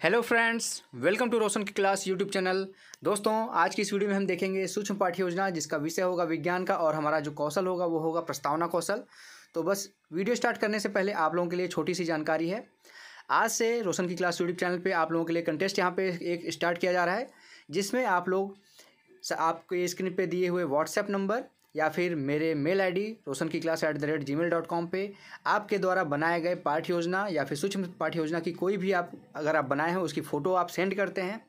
Hello friends, welcome to रोशन की class YouTube channel. दोस्तों, आज की इस वीडियो में हम देखेंगे सूक्ष्म पाठ्य योजना, जिसका विषय होगा विज्ञान का और हमारा जो कौशल होगा वो होगा प्रस्तावना कौशल। तो बस वीडियो स्टार्ट करने से पहले आप लोगों के लिए छोटी सी जानकारी है। आज से रोशन की क्लास यूट्यूब चैनल पे आप लोगों के लिए कंटेस्ट यहाँ पे एक स्टार्ट किया जा रहा है, जिसमें आप लोग आपके स्क्रीन पे दिए हुए व्हाट्सएप नंबर या फिर मेरे मेल आईडी roshankiclass@gmail.com पे आपके द्वारा बनाए गए पाठ्य योजना या फिर सूक्ष्म पाठ्य योजना की कोई भी अगर आप बनाए हैं उसकी फ़ोटो आप सेंड करते हैं,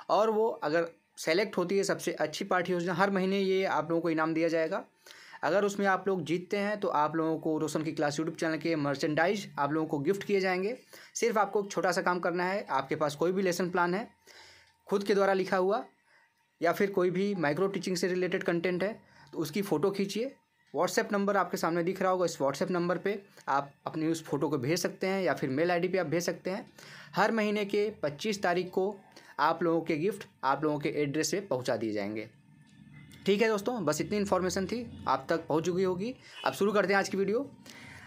और वो अगर सेलेक्ट होती है सबसे अच्छी पाठ्य योजना, हर महीने ये आप लोगों को इनाम दिया जाएगा। अगर उसमें आप लोग जीतते हैं तो आप लोगों को रोशन की क्लास यूट्यूब चैनल के मर्चेंडाइज आप लोगों को गिफ्ट किए जाएंगे। सिर्फ आपको एक छोटा सा काम करना है, आपके पास कोई भी लेसन प्लान है खुद के द्वारा लिखा हुआ या फिर कोई भी माइक्रो टीचिंग से रिलेटेड कंटेंट है तो उसकी फ़ोटो खींचिए। व्हाट्सएप नंबर आपके सामने दिख रहा होगा, इस व्हाट्सएप नंबर पे आप अपनी उस फ़ोटो को भेज सकते हैं या फिर मेल आईडी पे आप भेज सकते हैं। हर महीने के 25 तारीख को आप लोगों के गिफ्ट आप लोगों के एड्रेस पे पहुंचा दिए जाएंगे। ठीक है दोस्तों, बस इतनी इन्फॉर्मेशन थी, आप तक पहुंच चुकी होगी। अब शुरू करते हैं आज की वीडियो।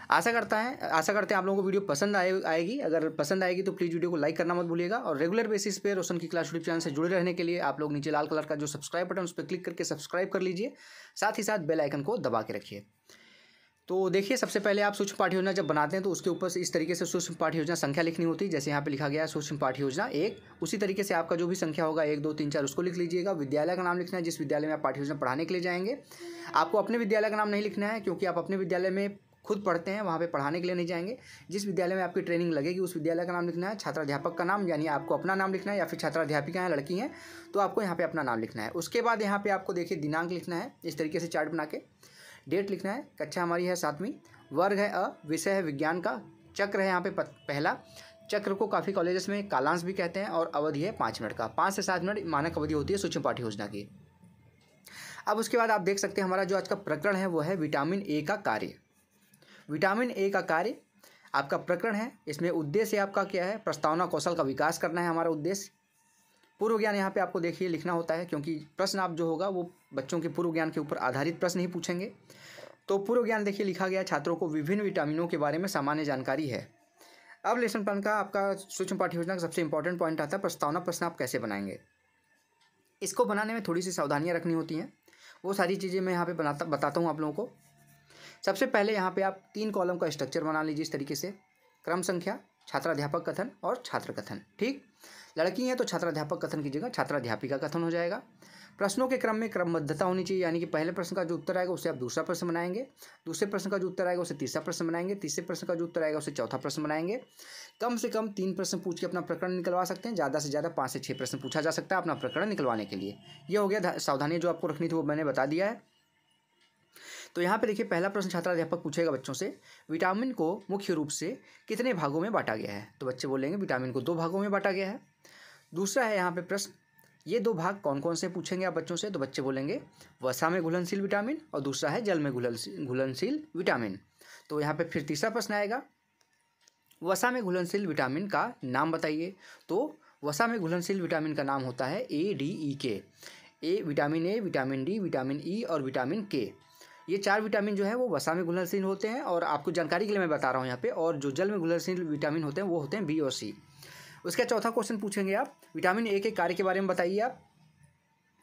आशा करते हैं आप लोगों को वीडियो पसंद आएगी। अगर पसंद आएगी तो प्लीज़ वीडियो को लाइक करना मत भूलिएगा, और रेगुलर बेसिस पे रोशन की क्लास यूट्यूब चैनल से जुड़े रहने के लिए आप लोग नीचे लाल कलर का जो सब्सक्राइब बटन उस पर क्लिक करके सब्सक्राइब कर लीजिए, साथ ही साथ बेल आइकन को दबा के रखिए। तो देखिए, सबसे पहले आप सूक्ष्म पाठ्य योजना जब बनाते हैं तो उसके ऊपर से इस तरीके से सूक्ष्म पाठ्य योजना संख्या लिखनी होती है। जैसे यहाँ पे लिखा गया है सूक्ष्म पाठ्य योजना 1, उसी तरीके से आपका जो भी संख्या होगा 1, 2, 3, 4 उसको लिख लीजिएगा। विद्यालय का नाम लिखना है, जिस विद्यालय में आप पाठ्य योजना पढ़ाने के लिए जाएंगे। आपको अपने विद्यालय का नाम नहीं लिखना है, क्योंकि आप अपने विद्यालय में खुद पढ़ते हैं, वहाँ पे पढ़ाने के लिए नहीं जाएंगे। जिस विद्यालय में आपकी ट्रेनिंग लगेगी उस विद्यालय का नाम लिखना है। छात्राध्यापक का नाम, यानी आपको अपना नाम लिखना है, या फिर छात्राध्यापिका हैं लड़की हैं तो आपको यहाँ पे अपना नाम लिखना है। उसके बाद यहाँ पे आपको देखिए दिनांक लिखना है, इस तरीके से चार्ट बना के डेट लिखना है। कक्षा हमारी है 7वीं, वर्ग है अ, विषय है विज्ञान का, चक्र है यहाँ पे पहला। चक्र को काफ़ी कॉलेजेस में कालांश भी कहते हैं, और अवधि है 5 मिनट का। 5 से 7 मिनट मानक अवधि होती है सूक्ष्म पाठ्य योजना की। अब उसके बाद आप देख सकते हैं हमारा जो आज का प्रकरण है वो है विटामिन ए का कार्य। विटामिन ए का कार्य आपका प्रकरण है। इसमें उद्देश्य आपका क्या है? प्रस्तावना कौशल का विकास करना है हमारा उद्देश्य। पूर्व ज्ञान यहाँ पे आपको देखिए लिखना होता है, क्योंकि प्रश्न आप जो होगा वो बच्चों के पूर्व ज्ञान के ऊपर आधारित प्रश्न ही पूछेंगे। तो पूर्व ज्ञान देखिए लिखा गया, छात्रों को विभिन्न विटामिनों के बारे में सामान्य जानकारी है। अब लेसन प्लान का आपका सूक्ष्म पाठ्य योजना का सबसे इंपॉर्टेंट पॉइंट आता है प्रस्तावना प्रश्न आप कैसे बनाएंगे। इसको बनाने में थोड़ी सी सावधानियाँ रखनी होती हैं, वो सारी चीज़ें मैं यहाँ पे बताता हूँ आप लोगों को। सबसे पहले यहाँ पे आप 3 कॉलम का स्ट्रक्चर बना लीजिए इस तरीके से। क्रम संख्या, छात्राध्यापक कथन और छात्र कथन। ठीक, लड़की हैं तो छात्राध्यापक कथन की जगह छात्राध्यापिका कथन हो जाएगा। प्रश्नों के क्रम में क्रमबद्धता होनी चाहिए, यानी कि पहले प्रश्न का जो उत्तर आएगा उससे आप दूसरा प्रश्न बनाएंगे, दूसरे प्रश्न का जो उत्तर आएगा उससे तीसरा प्रश्न बनाएंगे, तीसरे प्रश्न का जो उत्तर आएगा उससे चौथा प्रश्न बनाएंगे। कम से कम 3 प्रश्न पूछ के अपना प्रकरण निकलवा सकते हैं, ज़्यादा से ज़्यादा 5 से 6 प्रश्न पूछा जा सकता है अपना प्रकरण निकलवाने के लिए। ये हो गया सावधानी जो आपको रखनी थी, वो मैंने बता दिया है। तो यहाँ पे देखिए, पहला प्रश्न छात्राध्यापक पूछेगा बच्चों से, विटामिन को मुख्य रूप से कितने भागों में बांटा गया है? तो बच्चे बोलेंगे विटामिन को 2 भागों में बांटा गया है। दूसरा है यहाँ पे प्रश्न, ये 2 भाग कौन कौन से पूछेंगे आप बच्चों से? तो बच्चे बोलेंगे वसा में घुलनशील विटामिन और दूसरा है जल में घुलनशील विटामिन। तो यहाँ पे फिर तीसरा प्रश्न आएगा, वसा में घुलनशील विटामिन का नाम बताइए। तो वसा में घुलनशील विटामिन का नाम होता है ADEK। Vitamin A, vitamin D, vitamin E और विटामिन के। ये 4 विटामिन जो है वो वसा में घुलनशील होते हैं, और आपको जानकारी के लिए मैं बता रहा हूँ यहाँ पे। और जो जल में घुलनशील विटामिन होते हैं वो होते हैं B और C। उसका चौथा क्वेश्चन पूछेंगे आप, विटामिन ए के कार्य के बारे में बताइए आप।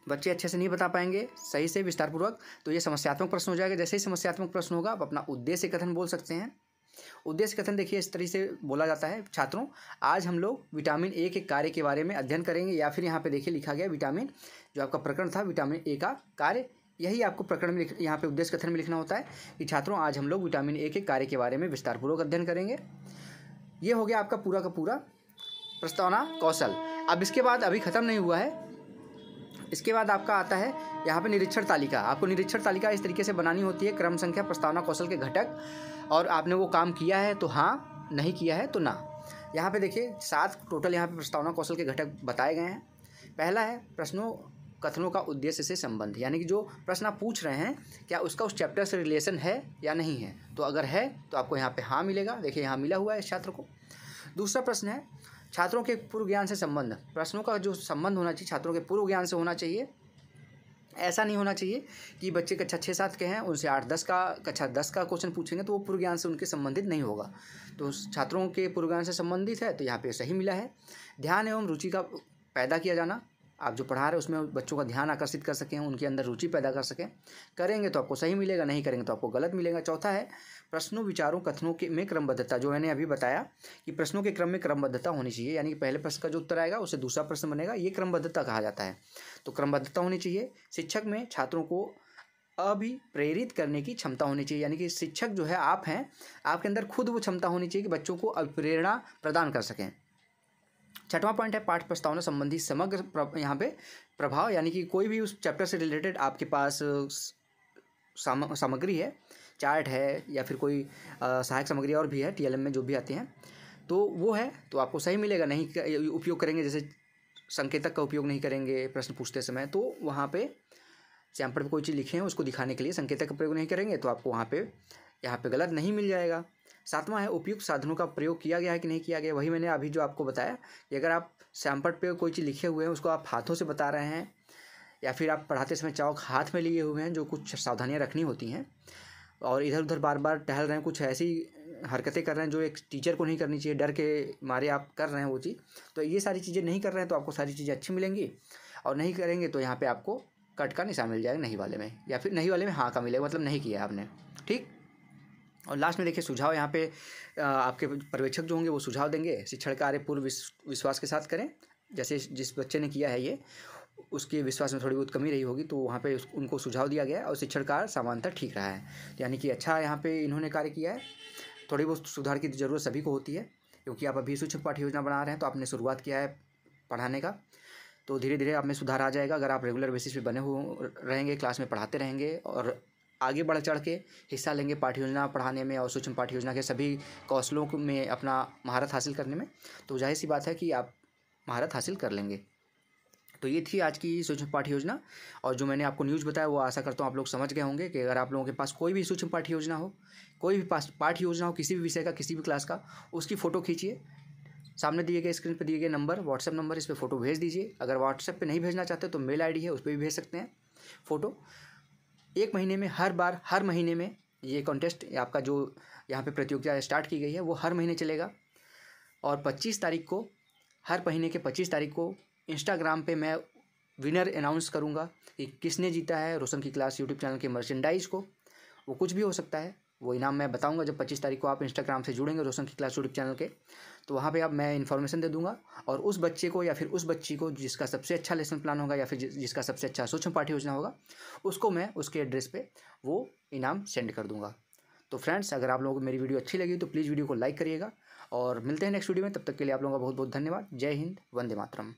बच्चे अच्छे से नहीं बता पाएंगे सही से विस्तारपूर्वक, तो ये समस्यात्मक प्रश्न हो जाएगा। जैसे ही समस्यात्मक प्रश्न होगा आप अपना उद्देश्य कथन बोल सकते हैं। उद्देश्य कथन देखिए इस तरीके से बोला जाता है, छात्रों आज हम लोग विटामिन ए के कार्य के बारे में अध्ययन करेंगे। या फिर यहाँ पे देखिए लिखा गया विटामिन, जो आपका प्रकरण था विटामिन ए का कार्य, यही आपको प्रकरण में यहाँ पे उद्देश्य कथन में लिखना होता है कि छात्रों आज हम लोग विटामिन ए के कार्य के बारे में विस्तारपूर्वक अध्ययन करेंगे। ये हो गया आपका पूरा का पूरा प्रस्तावना कौशल। अब इसके बाद अभी ख़त्म नहीं हुआ है, इसके बाद आपका आता है यहाँ पे निरीक्षण तालिका। आपको निरीक्षण तालिका इस तरीके से बनानी होती है, क्रम संख्या, प्रस्तावना कौशल के घटक, और आपने वो काम किया है तो हाँ, नहीं किया है तो ना। यहाँ पे देखिए 7 टोटल यहाँ पे प्रस्तावना कौशल के घटक बताए गए हैं। पहला है प्रश्नों कथनों का उद्देश्य से संबंध, यानी कि जो प्रश्न आप पूछ रहे हैं क्या उसका उस चैप्टर से रिलेशन है या नहीं है। तो अगर है तो आपको यहाँ पे हाँ मिलेगा, देखिए यहाँ मिला हुआ है इस छात्र को। दूसरा प्रश्न है छात्रों के पूर्व ज्ञान से संबंध। प्रश्नों का जो संबंध होना चाहिए छात्रों के पूर्व ज्ञान से होना चाहिए। ऐसा नहीं होना चाहिए कि बच्चे कक्षा 6-7 के हैं, उनसे 8-10 का कक्षा 10 का क्वेश्चन पूछेंगे तो वो पूर्व ज्ञान से उनके संबंधित नहीं होगा। तो छात्रों के पूर्व ज्ञान से संबंधित है तो यहाँ पे सही मिला है। ध्यान एवं रुचि का पैदा किया जाना, आप जो पढ़ा रहे हैं उसमें बच्चों का ध्यान आकर्षित कर सकें, उनके अंदर रुचि पैदा कर सकें, करेंगे तो आपको सही मिलेगा, नहीं करेंगे तो आपको गलत मिलेगा। चौथा है प्रश्नों, विचारों, कथनों के में क्रमबद्धता, जो मैंने अभी बताया कि प्रश्नों के क्रम में क्रमबद्धता होनी चाहिए, यानी कि पहले प्रश्न का जो उत्तर आएगा उससे दूसरा प्रश्न बनेगा, ये क्रमबद्धता कहा जाता है। तो क्रमबद्धता होनी चाहिए। शिक्षक में छात्रों को अभिप्रेरित करने की क्षमता होनी चाहिए, यानी कि शिक्षक जो है आप हैं, आपके अंदर खुद वो क्षमता होनी चाहिए कि बच्चों को अभिप्रेरणा प्रदान कर सकें। छठवां पॉइंट है पाठ प्रस्तावना संबंधी समग्र यहाँ पे प्रभाव, यानी कि कोई भी उस चैप्टर से रिलेटेड आपके पास सामग्री है, चार्ट है या फिर कोई सहायक सामग्री और भी है टीएलएम में जो भी आती हैं, तो वो है तो आपको सही मिलेगा। नहीं उपयोग करेंगे, जैसे संकेतक का उपयोग नहीं करेंगे प्रश्न पूछते समय, तो वहाँ पे सैंपल पे कोई चीज़ लिखे हैं उसको दिखाने के लिए संकेतक का प्रयोग नहीं करेंगे तो आपको वहाँ पे यहाँ पे गलत नहीं मिल जाएगा। सातवां है उपयुक्त साधनों का प्रयोग किया गया है कि नहीं किया गया। वही मैंने अभी जो आपको बताया कि अगर आप सैंपल पे कोई चीज़ लिखे हुए हैं उसको आप हाथों से बता रहे हैं या फिर आप पढ़ाते समय चाक हाथ में लिए हुए हैं, जो कुछ सावधानियाँ रखनी होती हैं, और इधर उधर बार बार टहल रहे हैं, कुछ ऐसी हरकतें कर रहे हैं जो एक टीचर को नहीं करनी चाहिए, डर के मारे आप कर रहे हैं वो चीज़, तो ये सारी चीज़ें नहीं कर रहे हैं तो आपको सारी चीज़ें अच्छी मिलेंगी। और नहीं करेंगे तो यहाँ पे आपको कट का निशान मिल जाएगा नहीं वाले में, या फिर नहीं वाले में हाँ का मिलेगा, मतलब नहीं किया आपने। ठीक। और लास्ट में देखिए सुझाव, यहाँ पे आपके पर्यवेक्षक जो होंगे वो सुझाव देंगे। शिक्षण कार्य पूर्ण विश्वास के साथ करें, जैसे जिस बच्चे ने किया है ये उसके विश्वास में थोड़ी बहुत कमी रही होगी तो वहाँ पे उनको सुझाव दिया गया और शिक्षण कार्य सामान्यतः ठीक रहा है, यानी कि अच्छा यहाँ पे इन्होंने कार्य किया है। थोड़ी बहुत सुधार की ज़रूरत सभी को होती है, क्योंकि आप अभी सूक्ष्म पाठ्य योजना बना रहे हैं तो आपने शुरुआत किया है पढ़ाने का, तो धीरे धीरे आप में सुधार आ जाएगा अगर आप रेगुलर बेसिस पे बने हुए रहेंगे, क्लास में पढ़ाते रहेंगे और आगे बढ़ चढ़ के हिस्सा लेंगे पाठ्य योजना पढ़ाने में और सूक्ष्म पाठ्य योजना के सभी कौशलों में अपना महारत हासिल करने में, तो जाहिर सी बात है कि आप महारत हासिल कर लेंगे। तो ये थी आज की सूक्ष्म पाठ्य योजना, और जो मैंने आपको न्यूज़ बताया वो आशा करता हूँ आप लोग समझ गए होंगे कि अगर आप लोगों के पास कोई भी सूक्ष्म पाठ्य योजना हो, कोई भी पाठ्य योजना हो किसी भी विषय का, किसी भी क्लास का, उसकी फ़ोटो खींचिए, सामने दिए गए स्क्रीन पर दिए गए नंबर व्हाट्सएप नंबर, इस पर फ़ोटो भेज दीजिए। अगर व्हाट्सएप पे नहीं भेजना चाहते तो मेल आईडी है उस पर भी भेज सकते हैं फ़ोटो। 1 महीने में हर महीने में ये कॉन्टेस्ट आपका जो यहाँ पे प्रतियोगिता स्टार्ट की गई है वो हर महीने चलेगा, और 25 तारीख को, हर महीने के 25 तारीख को इंस्टाग्राम पे मैं विनर अनाउंस करूँगा कि किसने जीता है रोशन की क्लास यूट्यूब चैनल के मर्चेंडाइज़ को। वो कुछ भी हो सकता है, वो इनाम मैं बताऊंगा जब 25 तारीख को आप इंस्टाग्राम से जुड़ेंगे रोशन की क्लास यूट्यूब चैनल के, तो वहाँ पे आप मैं इन्फॉर्मेशन दे दूंगा, और उस बच्चे को या फिर उस बच्ची को जिसका सबसे अच्छा लेसन प्लान होगा या फिर जिसका सबसे अच्छा सूक्ष्म पाठ्य योजना होगा उसको मैं उसके एड्रेस पे वो इनाम सेंड कर दूंगा। तो फ्रेंड्स, अगर आप लोगों को मेरी वीडियो अच्छी लगी तो प्लीज़ वीडियो को लाइक करिएगा, और मिलते हैं नेक्स्ट वीडियो में। तब तक के लिए आप लोगों का बहुत बहुत धन्यवाद। जय हिंद, वंदे मातरम।